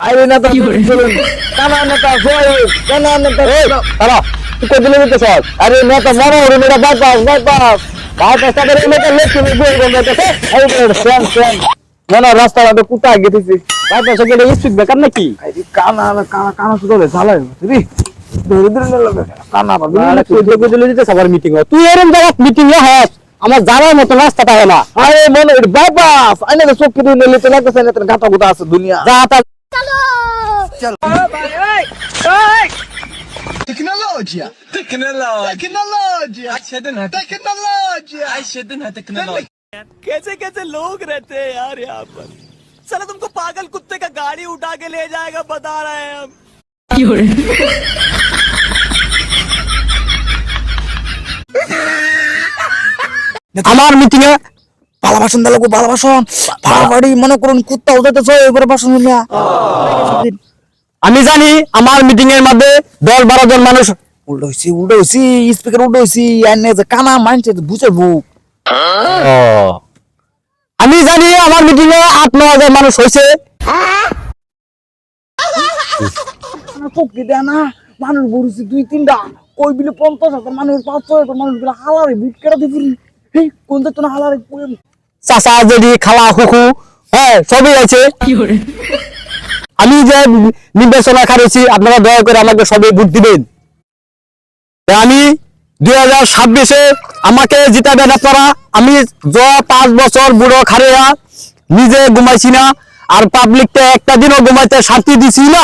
আরে নেতা বলুন কানা নেতা কানা নেতা তারা তুই কই দিলে নিতে সব আরে নেতা মনে হলো মেরা বাইপাস করে নেতা লেখি বল নেতা এই ফ্রেন্ড না রাস্তা রাতে কুতা গেতেছি বাইপাস গেলে স্পিড ব্রেকার নাকি আরে কানা শুধু চালায় রে ধরে লাগে কানা পাবি না কই দিলে নিতে সবার মিটিং হয় তুই এরকম জায়গা মিটিং এ হস আমার যাওয়ার মতো রাস্তা থাকে না আরে মনে বাইপাস আইনা তো চোখ কিনে নিতে লাগতেছে না তোর গাটা গুটা আছে দুনিয়া যা তা चल تكنولوجيا عشدنا تكنولوجيا कैसे कैसे लोग रहते हैं यार यहाँ पर साला तुमको पागल कुत्ते का गाड़ी उठा के ले जाएगा बता रहे हैं हम আমার মিটিং এ ভালো ভাষণ দিলে ভালো ভাষণ ভাড়াবাড়ি মনে করুন কুত্তা উঠাইতেছ এবারে ভাষণ নিয়া আমি জানি আমার মিটিং এর মধ্যে 10-12 জন মানুষ উল্টো হইছি স্পিকার উল্টো হইছি এনে যে কানা মানছে বুঝে বুক আমি জানি আমার মিটিং এ 8-9 হাজার মানুষ হইছে চোখে দেয় না মানুষ বলছি 2-3টা কই বিলে 50,000 মানুষ 500,000 মানুষ গুলো হালারে বুট কেটে দিবি এই কোন তো না হালারে চাচা যদি খালা খুখু হ্যাঁ সবই আছে আমি যে নির্বাচন করেছি আপনারা দয়া করে আমাকে সবাই ভোট দিবেন আমি 2026-এ আমাকে জিতাবেন আপনারা আমি 5 বছর বুড়ো খারেয়া নিজে ঘুমাইছি না আর পাবলিকটা একটা দিনও ঘুমাইতে শান্তি দিছি না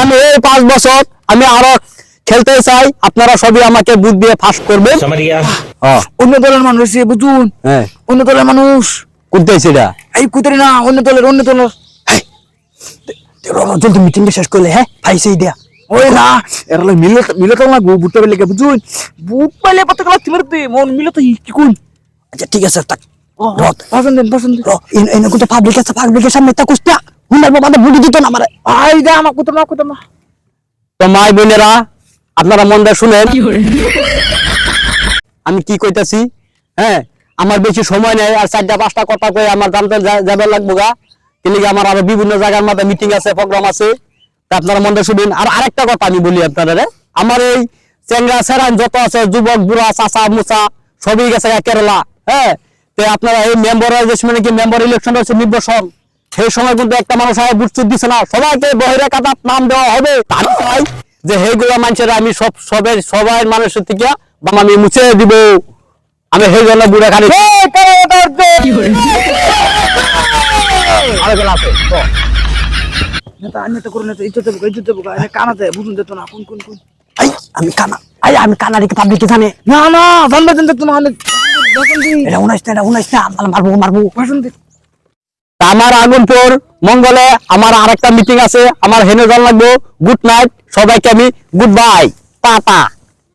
আমি এই 5 বছর আমি আরো খেলতে চাই আপনারা সবাই আমাকে ভোট দিয়ে ফাঁস করবেন অন্য দলের মানুষ বুঝুন হ্যাঁ অন্য দলের মানুষ কোথায় সেটা এই কুতরি না অন্য দলের জলদি মিটিংটা শেষ করলে হ্যাঁ ফাইসেই দেয়া ওই না এর মিলে তো না বুটটা পেলে বুঝুন বুট পাইলে পথে গেল তিমের দে মন মিলে তো কি কোন আচ্ছা ঠিক আছে তাক ভাষণ দেন এনে কোথা পাবলিকের সামনে তা কুস্তা হুনার বাবা বুড়ি দিত না আমারে আই দে আমার কুতর না তো মাই বোনেরা আপনারা মন দিয়ে শুনেন আমি কি কইতাছি হ্যাঁ আমার বেশি সময় নেই আর 4টা-5টা কথা কই আমার জানতে যাবে লাগবো গা কিন্তু আমার আরো বিভিন্ন জায়গার মধ্যে মিটিং আছে প্রোগ্রাম আছে তা আপনারা মন দিয়ে শুনেন আর আরেকটা কথা আমি বলি আপনাদের আমার এই চেংরা সেরান যত আছে যুবক বুড়া চাচা মুচা সবই গেছে কেরালা হ্যাঁ তো আপনারা এই মেম্বারাইজেশন কি মেম্বার ইলেকশন হচ্ছে নির্বাচন সেই সময় কিন্তু একটা মানুষ আয় বুট দিচ্ছে না সবাইকে বহিরে কাটার নাম দেওয়া হবে আমি চাই যে হেগুলা মানুষের আমি সবাই মানুষের থেকে আমি মুছে দিব আমি সেই জন্য বুড়া খালি আমি কানা রেখে পাবলিক জানে না না জানবে মারবো আমার আগুনপুর মঙ্গলে আমার আরেকটা মিটিং আছে আমার হেনে জান লাগবো গুড নাইট সবাইকে আমি গুড বাই টাটা